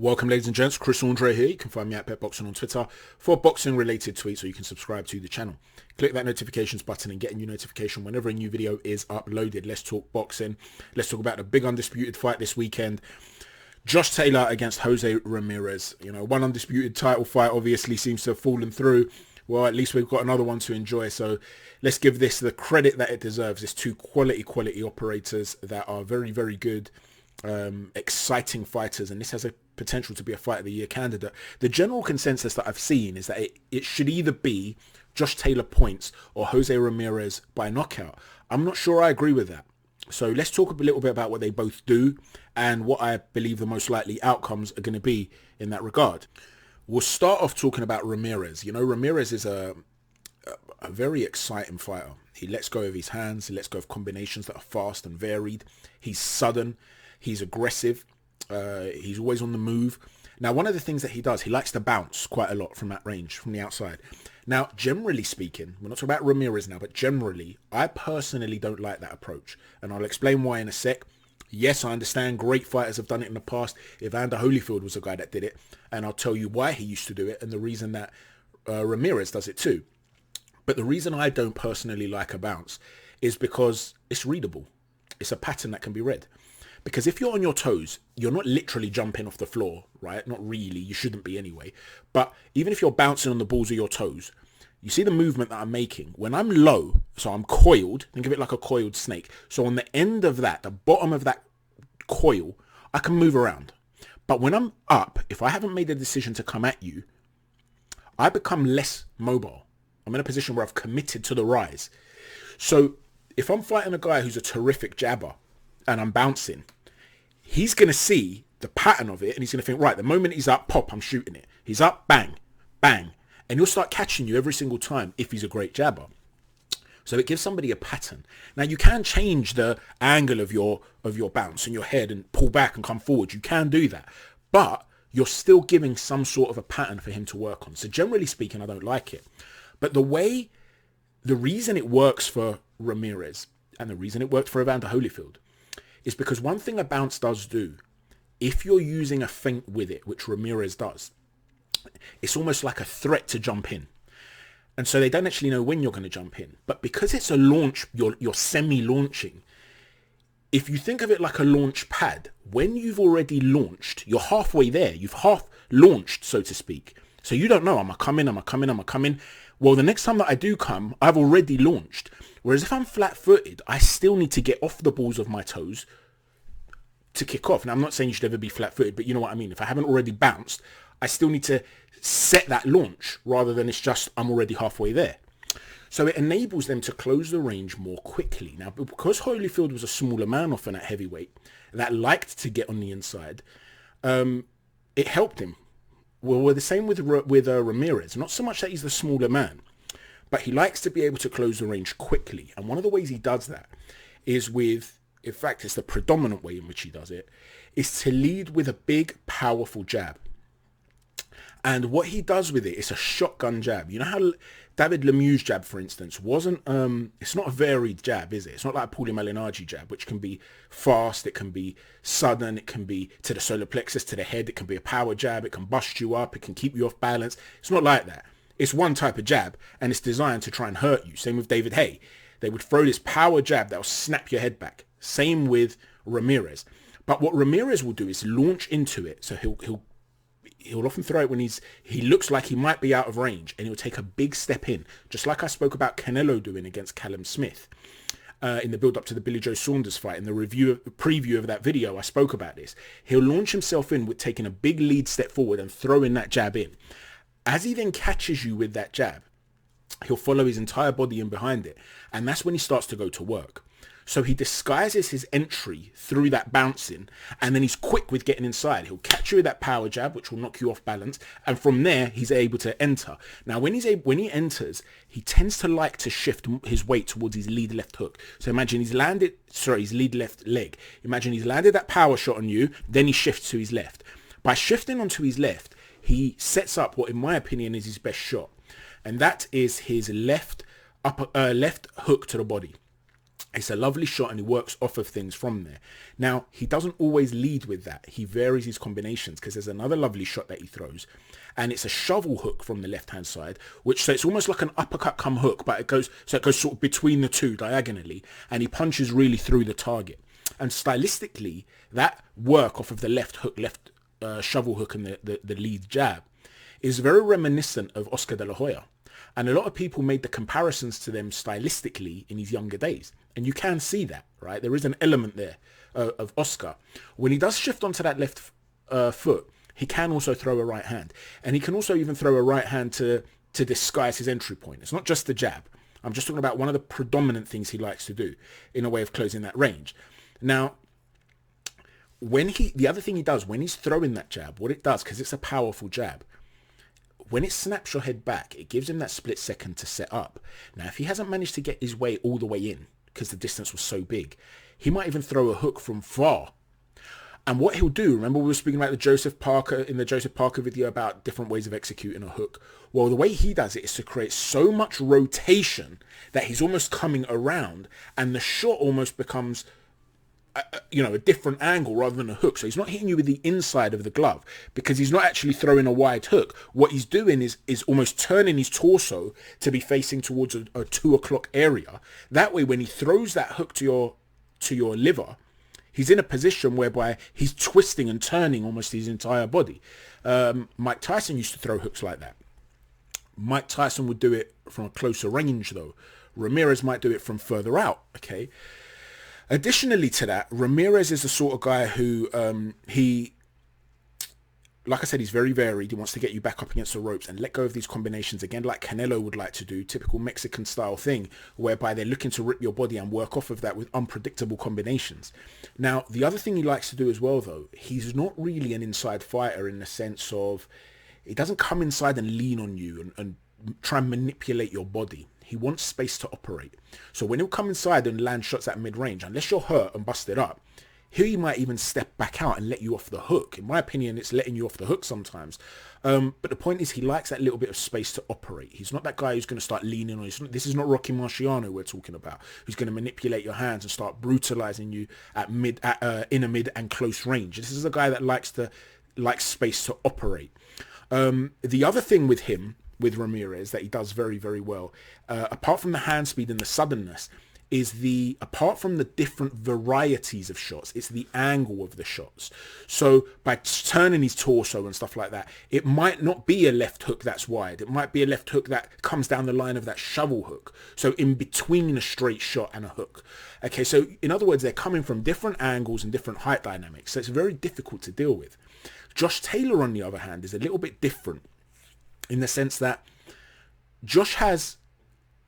Welcome, ladies and gents. Chris Andre here. You can find me at PetBoxing on Twitter for boxing-related tweets, or you can subscribe to the channel. Click that notifications button and get a new notification whenever a new video is uploaded. Let's talk boxing. Let's talk about the big undisputed fight this weekend. Josh Taylor against Jose Ramirez. You know, one undisputed title fight obviously seems to have fallen through. Well, at least we've got another one to enjoy. So let's give this the credit that it deserves. It's two quality operators that are very, very good. Exciting fighters, and this has a potential to be a fight of the year candidate. The general consensus that I've seen is that it should either be Josh Taylor points or Jose Ramirez by knockout. I'm not sure I agree with that. So let's talk a little bit about what they both do and what I believe the most likely outcomes are going to be in that regard. We'll start off talking about Ramirez. You know, Ramirez is a very exciting fighter. He lets go of his hands. He lets go of combinations that are fast and varied. He's sudden. He's aggressive. He's always on the move. Now, one of the things that he does, he likes to bounce quite a lot from that range, from the outside. Now, generally speaking, we're not talking about Ramirez now, but generally, I personally don't like that approach. And I'll explain why in a sec. Yes, I understand great fighters have done it in the past. Evander Holyfield was a guy that did it. And I'll tell you why he used to do it and the reason that Ramirez does it too. But the reason I don't personally like a bounce is because it's readable. It's a pattern that can be read. Because if you're on your toes, you're not literally jumping off the floor, right? Not really. You shouldn't be anyway. But even if you're bouncing on the balls of your toes, you see the movement that I'm making. When I'm low, so I'm coiled, think of it like a coiled snake. So on the end of that, the bottom of that coil, I can move around. But when I'm up, if I haven't made a decision to come at you, I become less mobile. I'm in a position where I've committed to the rise. So if I'm fighting a guy who's a terrific jabber, and I'm bouncing, he's going to see the pattern of it and he's going to think, right, the moment he's up, pop, I'm shooting it. He's up, bang, bang. And he'll start catching you every single time if he's a great jabber. So it gives somebody a pattern. Now, you can change the angle of your bounce in your head and pull back and come forward. You can do that. But you're still giving some sort of a pattern for him to work on. So generally speaking, I don't like it. But the reason it works for Ramirez and the reason it worked for Evander Holyfield is because one thing a bounce does do, if you're using a feint with it, which Ramirez does, it's almost like a threat to jump in. And so they don't actually know when you're going to jump in. But because it's a launch, you're semi-launching. If you think of it like a launch pad, when you've already launched, you're halfway there. You've half launched, so to speak. So you don't know, am I coming? Well, the next time that I do come, I've already launched. Whereas if I'm flat-footed, I still need to get off the balls of my toes to kick off. Now, I'm not saying you should ever be flat-footed, but you know what I mean. If I haven't already bounced, I still need to set that launch rather than it's just I'm already halfway there. So it enables them to close the range more quickly. Now, because Holyfield was a smaller man often at heavyweight that liked to get on the inside, it helped him. Well, we're the same with Ramirez. Not so much that he's the smaller man, but he likes to be able to close the range quickly. And one of the ways he does that is with, in fact, it's the predominant way in which he does it, is to lead with a big, powerful jab. And what he does with it is a shotgun jab. You know how David Lemieux's jab, for instance, wasn't, it's not a varied jab, is it? It's not like Paulie Malignaggi jab, which can be fast, it can be sudden, it can be to the solar plexus, to the head, it can be a power jab, it can bust you up, it can keep you off balance. It's not like that. It's one type of jab, and it's designed to try and hurt you. Same with David Haye. They would throw this power jab that will snap your head back. Same with Ramirez. But what Ramirez will do is launch into it, so he'll often throw it when he looks like he might be out of range, and he'll take a big step in, just like I spoke about Canelo doing against Callum Smith in the build-up to the Billy Joe Saunders fight. In the preview of that video, I spoke about this. He'll launch himself in with taking a big lead step forward and throwing that jab in. As he then catches you with that jab, he'll follow his entire body in behind it, and that's when he starts to go to work. So he disguises his entry through that bouncing, and then he's quick with getting inside. He'll catch you with that power jab, which will knock you off balance, and from there he's able to enter. Now, when he enters, he tends to like to shift his weight towards his lead left hook. So imagine his lead left leg. Imagine he's landed that power shot on you, then he shifts to his left. By shifting onto his left, he sets up what, in my opinion, is his best shot, and that is his left hook to the body. It's a lovely shot and he works off of things from there. Now, he doesn't always lead with that. He varies his combinations because there's another lovely shot that he throws and it's a shovel hook from the left-hand side, which so it's almost like an uppercut come hook, but it goes sort of between the two diagonally and he punches really through the target. And stylistically, that work off of the left hook, shovel hook and the lead jab is very reminiscent of Oscar de la Hoya. And a lot of people made the comparisons to them stylistically in his younger days. And you can see that, right? There is an element there of Oscar. When he does shift onto that left foot, he can also throw a right hand. And he can also even throw a right hand to disguise his entry point. It's not just the jab. I'm just talking about one of the predominant things he likes to do in a way of closing that range. Now, the other thing he does when he's throwing that jab, what it does, because it's a powerful jab, when it snaps your head back, it gives him that split second to set up. Now, if he hasn't managed to get his way all the way in, because the distance was so big, he might even throw a hook from far. And what he'll do, remember we were speaking about the Joseph Parker video about different ways of executing a hook. Well, the way he does it is to create so much rotation that he's almost coming around and the shot almost becomes a different angle rather than a hook. So he's not hitting you with the inside of the glove because he's not actually throwing a wide hook. What he's doing is almost turning his torso to be facing towards a 2 o'clock area. That way, when he throws that hook to your liver, he's in a position whereby he's twisting and turning almost his entire body. Mike Tyson used to throw hooks like that. Mike Tyson would do it from a closer range though. Ramirez might do it from further out, okay? Additionally to that, Ramirez is the sort of guy who, like I said, he's very varied. He wants to get you back up against the ropes and let go of these combinations, again, like Canelo would like to do, typical Mexican style thing, whereby they're looking to rip your body and work off of that with unpredictable combinations. Now, the other thing he likes to do as well, though, he's not really an inside fighter in the sense of, he doesn't come inside and lean on you and try and manipulate your body. He wants space to operate. So when he'll come inside and land shots at mid-range, unless you're hurt and busted up, he might even step back out and let you off the hook. In my opinion, it's letting you off the hook sometimes. But the point is he likes that little bit of space to operate. He's not that guy who's going to start leaning on you. This is not Rocky Marciano we're talking about, who's going to manipulate your hands and start brutalizing you at inner mid and close range. This is a guy that likes space to operate. The other thing with Ramirez that he does very, very well, apart from the hand speed and the suddenness, is apart from the different varieties of shots, it's the angle of the shots. So by turning his torso and stuff like that, it might not be a left hook that's wide. It might be a left hook that comes down the line of that shovel hook. So in between a straight shot and a hook. Okay, so in other words, they're coming from different angles and different height dynamics. So it's very difficult to deal with. Josh Taylor, on the other hand, is a little bit different in the sense that Josh has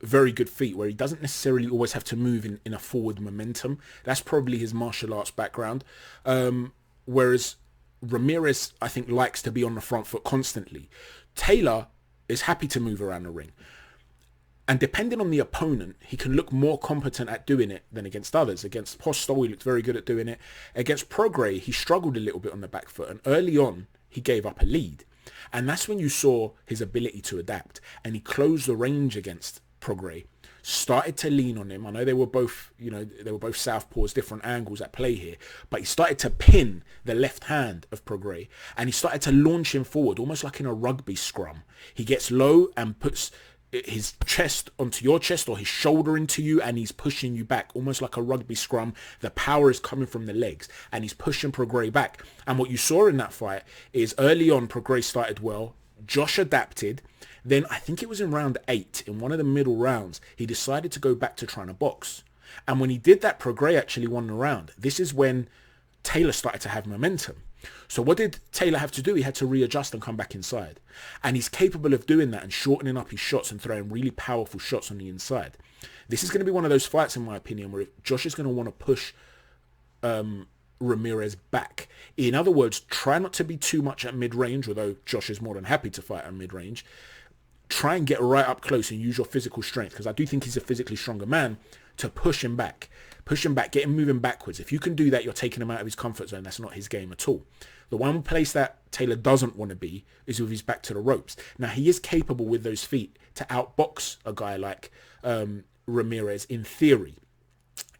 very good feet where he doesn't necessarily always have to move in a forward momentum. That's probably his martial arts background. Whereas Ramirez, I think, likes to be on the front foot constantly. Taylor is happy to move around the ring. And depending on the opponent, he can look more competent at doing it than against others. Against Postol, he looked very good at doing it. Against Prograis, he struggled a little bit on the back foot. And early on, he gave up a lead. And that's when you saw his ability to adapt. And he closed the range against Prograis, started to lean on him. I know they were both southpaws, different angles at play here, but he started to pin the left hand of Prograis and he started to launch him forward, almost like in a rugby scrum. He gets low and puts his chest onto your chest or his shoulder into you and he's pushing you back, almost like a rugby scrum. The power is coming from the legs and he's pushing Prograis back. And what you saw in that fight is early on, Prograis started well. Josh adapted. Then I think it was in round 8, in one of the middle rounds, he decided to go back to trying to box. And when he did that, Prograis actually won the round. This is when Taylor started to have momentum. So what did Taylor have to do? He had to readjust and come back inside. And he's capable of doing that and shortening up his shots and throwing really powerful shots on the inside. This is going to be one of those fights, in my opinion, where Josh is going to want to push Ramirez back. In other words, try not to be too much at mid-range, although Josh is more than happy to fight at mid-range. Try and get right up close and use your physical strength, because I do think he's a physically stronger man, to push him back, get him moving backwards. If you can do that, you're taking him out of his comfort zone. That's not his game at all. The one place that Taylor doesn't want to be is with his back to the ropes. Now, he is capable with those feet to outbox a guy like Ramirez in theory.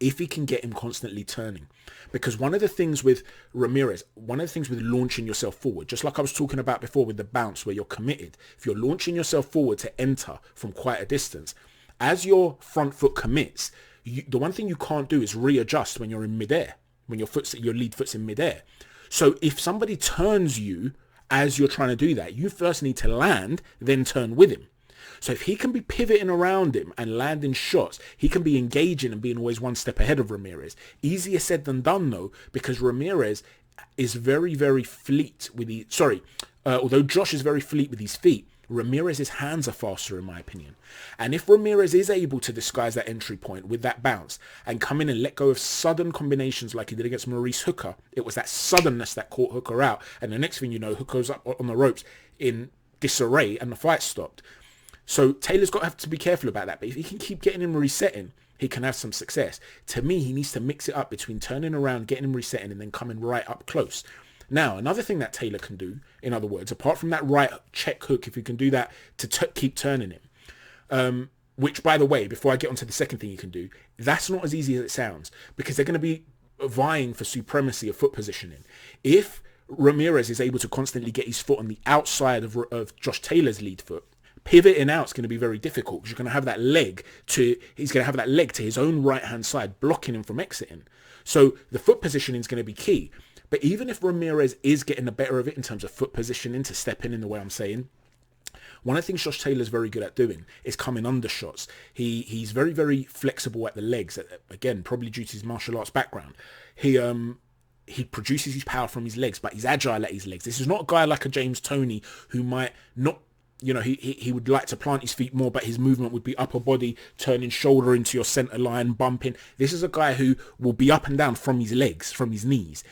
if he can get him constantly turning. Because one of the things with Ramirez, one of the things with launching yourself forward, just like I was talking about before with the bounce where you're committed, if you're launching yourself forward to enter from quite a distance, as your front foot commits, the one thing you can't do is readjust when you're in midair, when your lead foot's in midair. So if somebody turns you as you're trying to do that, you first need to land, then turn with him. So if he can be pivoting around him and landing shots, he can be engaging and being always one step ahead of Ramirez. Easier said than done though, because Ramirez is very, very fleet with although Josh is very fleet with his feet, Ramirez's hands are faster in my opinion. And if Ramirez is able to disguise that entry point with that bounce and come in and let go of sudden combinations like he did against Maurice Hooker, it was that suddenness that caught Hooker out. And the next thing you know, Hooker's up on the ropes in disarray and the fight stopped. So Taylor's got to have to be careful about that. But if he can keep getting him resetting, he can have some success. To me, he needs to mix it up between turning around, getting him resetting, and then coming right up close. Now, another thing that Taylor can do, in other words, apart from that right check hook, if you can do that to keep turning him, which, by the way, before I get onto the second thing you can do, that's not as easy as it sounds, because they're going to be vying for supremacy of foot positioning. If Ramirez is able to constantly get his foot on the outside of Josh Taylor's lead foot, pivoting out is going to be very difficult because you're going to have that leg to his own right hand side, blocking him from exiting. So the foot positioning is going to be key. But even if Ramirez is getting the better of it in terms of foot positioning to step in the way I'm saying, one of the things Josh Taylor's very good at doing is coming under shots. He's very, very flexible at the legs. Again, probably due to his martial arts background. He produces his power from his legs, but he's agile at his legs. This is not a guy like a James Toney who might not, he would like to plant his feet more, but his movement would be upper body, turning shoulder into your center line, bumping. This is a guy who will be up and down from his legs, from his knees.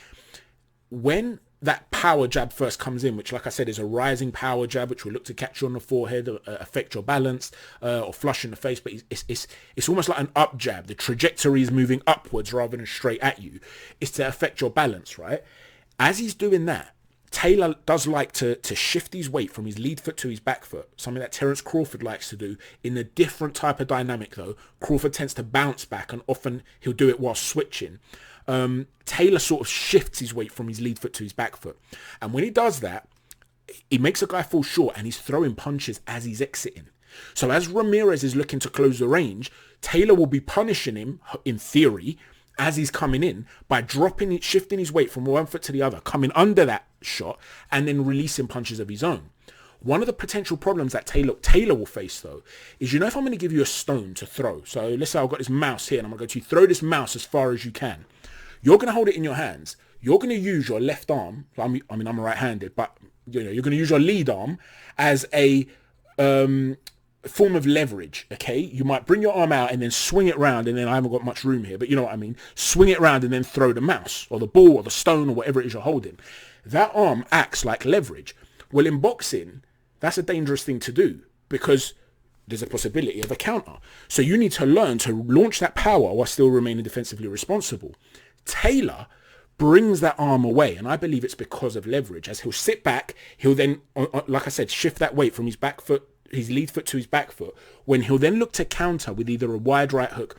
When that power jab first comes in, which like I said is a rising power jab, which will look to catch you on the forehead, affect your balance, or flush in the face, but it's almost like an up jab. The trajectory is moving upwards rather than straight at you. It's to affect your balance, right? As he's doing that, Taylor does like to shift his weight from his lead foot to his back foot, something that Terence Crawford likes to do in a different type of dynamic though. Crawford tends to bounce back and often he'll do it while switching. Taylor sort of shifts his weight from his lead foot to his back foot. And when he does that, he makes a guy fall short and he's throwing punches as he's exiting. So as Ramirez is looking to close the range, Taylor will be punishing him, in theory, as he's coming in by shifting his weight from one foot to the other, coming under that shot and then releasing punches of his own. One of the potential problems that Taylor will face though is, if I'm going to give you a stone to throw, so let's say I've got this mouse here and I'm going to go to you, throw this mouse as far as you can. You're going to hold it in your hands. You're going to use your left arm. I'm right-handed, but you're going to use your lead arm as a form of leverage, okay? You might bring your arm out and then swing it round, and then I haven't got much room here, but you know what I mean. Swing it round and then throw the mouse or the ball or the stone or whatever it is you're holding. That arm acts like leverage. Well, in boxing, that's a dangerous thing to do because there's a possibility of a counter. So you need to learn to launch that power while still remaining defensively responsible. Taylor brings that arm away, and I believe it's because of leverage. As he'll sit back, he'll then, like I said, shift that weight from his back foot, his lead foot to his back foot, when he'll then look to counter with either a wide right hook,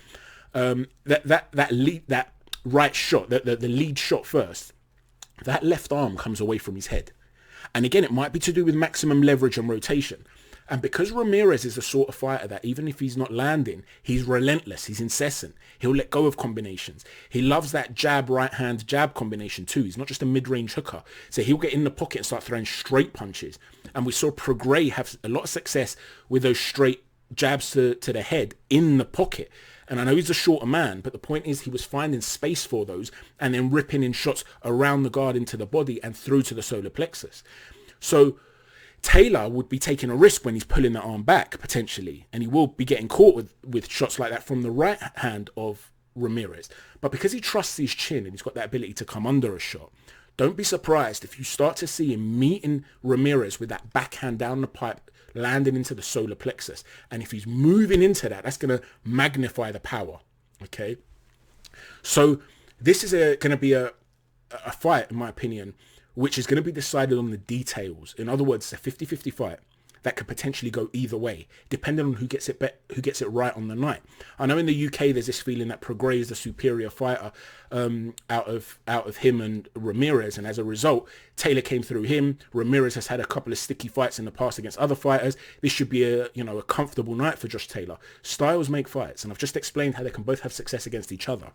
that right shot, the lead shot first, that left arm comes away from his head. And again, it might be to do with maximum leverage and rotation. And because Ramirez is the sort of fighter that even if he's not landing, he's relentless, he's incessant. He'll let go of combinations. He loves that jab, right hand, jab combination too. He's not just a mid-range hooker. So he'll get in the pocket and start throwing straight punches. And we saw Prograis have a lot of success with those straight jabs to the head in the pocket. And I know he's a shorter man, but the point is he was finding space for those and then ripping in shots around the guard into the body and through to the solar plexus. So Taylor would be taking a risk when he's pulling that arm back, potentially, and he will be getting caught with shots like that from the right hand of Ramirez. But because he trusts his chin and he's got that ability to come under a shot, don't be surprised if you start to see him meeting Ramirez with that backhand down the pipe, landing into the solar plexus. And if he's moving into that, that's going to magnify the power, okay? So this is going to be a fight, in my opinion, which is going to be decided on the details. In other words, it's a 50-50 fight. that could potentially go either way, depending on who gets it right on the night. I know in the UK there's this feeling that Prograis is the superior fighter out of him and Ramirez, and as a result, Taylor came through him. Ramirez has had a couple of sticky fights in the past against other fighters. This should be a comfortable night for Josh Taylor. Styles make fights, and I've just explained how they can both have success against each other.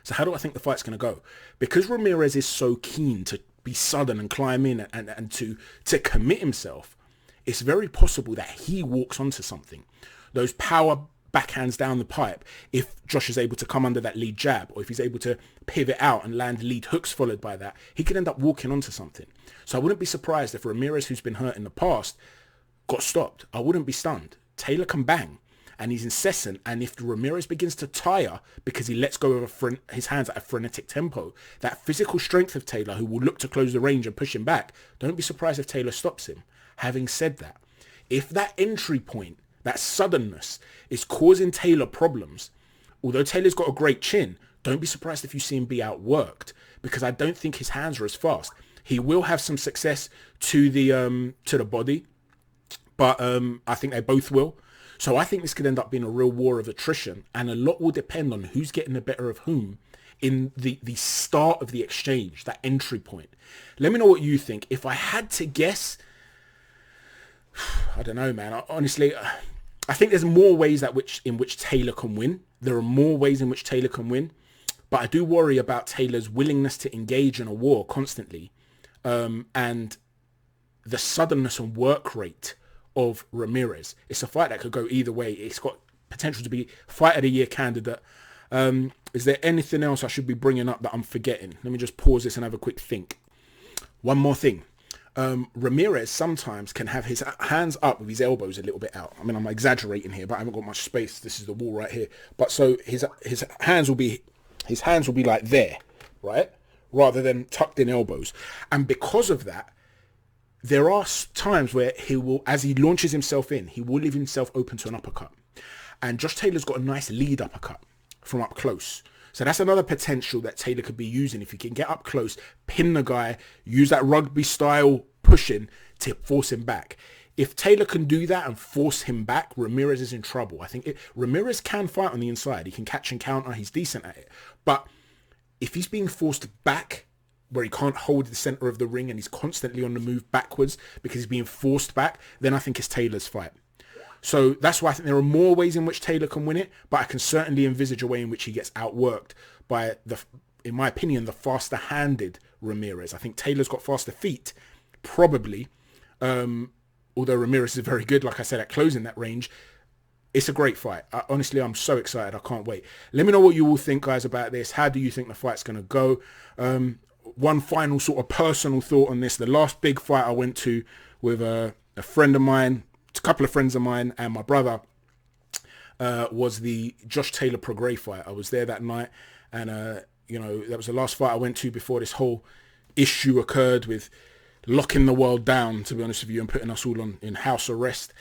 So how do I think the fight's going to go? Because Ramirez is so keen to be sudden and climb in and to commit himself, it's very possible that he walks onto something. Those power backhands down the pipe, if Josh is able to come under that lead jab, or if he's able to pivot out and land lead hooks followed by that, he could end up walking onto something. So I wouldn't be surprised if Ramirez, who's been hurt in the past, got stopped. I wouldn't be stunned. Taylor can bang, and he's incessant, and if Ramirez begins to tire because he lets go of his hands at a frenetic tempo, that physical strength of Taylor, who will look to close the range and push him back, don't be surprised if Taylor stops him. Having said that, if that entry point, that suddenness, is causing Taylor problems, although Taylor's got a great chin, don't be surprised if you see him be outworked, because I don't think his hands are as fast. He will have some success to the body, but I think they both will. So I think this could end up being a real war of attrition, and a lot will depend on who's getting the better of whom in the start of the exchange, that entry point. Let me know what you think. If I had to guess, I don't know, man. Honestly, I think there's more ways in which Taylor can win. There are more ways in which Taylor can win, but I do worry about Taylor's willingness to engage in a war constantly, and the suddenness and work rate of Ramirez. It's a fight that could go either way. It's got potential to be fight of the year candidate. Is there anything else I should be bringing up that I'm forgetting? Let me just pause this and have a quick think. One more thing. Ramirez sometimes can have his hands up with his elbows a little bit out. I mean, I'm exaggerating here, but I haven't got much space. This is the wall right here. But so his hands will be like there, right? Rather than tucked in elbows. And because of that, there are times where he will, as he launches himself in, he will leave himself open to an uppercut. And Josh Taylor's got a nice lead uppercut from up close. So that's another potential that Taylor could be using. If he can get up close, pin the guy, use that rugby style pushing to force him back. If Taylor can do that and force him back, Ramirez is in trouble. I think Ramirez can fight on the inside. He can catch and counter. He's decent at it. But if he's being forced back, where he can't hold the center of the ring and he's constantly on the move backwards because he's being forced back, then I think it's Taylor's fight. So that's why I think there are more ways in which Taylor can win it, but I can certainly envisage a way in which he gets outworked by, in my opinion, the faster-handed Ramirez. I think Taylor's got faster feet, probably, although Ramirez is very good, like I said, at closing that range. It's a great fight. Honestly, I'm so excited. I can't wait. Let me know what you all think, guys, about this. How do you think the fight's going to go? One final sort of personal thought on this. The last big fight I went to with a friend of mine, a couple of friends of mine, and my brother was the Josh Taylor Prograis fight. I was there that night, and that was the last fight I went to before this whole issue occurred with locking the world down, to be honest with you, and putting us all in house arrest.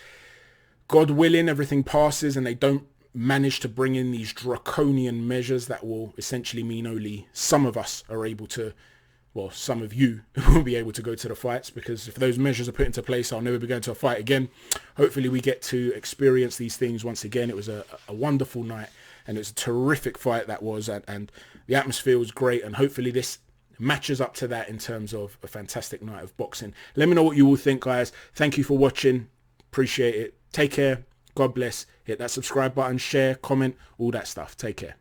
God willing, everything passes and they don't manage to bring in these draconian measures that will essentially mean only some of us are able to, well, some of you will be able to go to the fights, because if those measures are put into place, I'll never be going to a fight again. Hopefully we get to experience these things once again. It was a wonderful night, and it was a terrific fight that was, and the atmosphere was great, and hopefully this matches up to that in terms of a fantastic night of boxing. Let me know what you all think, guys. Thank you for watching. Appreciate it. Take care. God bless. Hit that subscribe button, share, comment, all that stuff. Take care.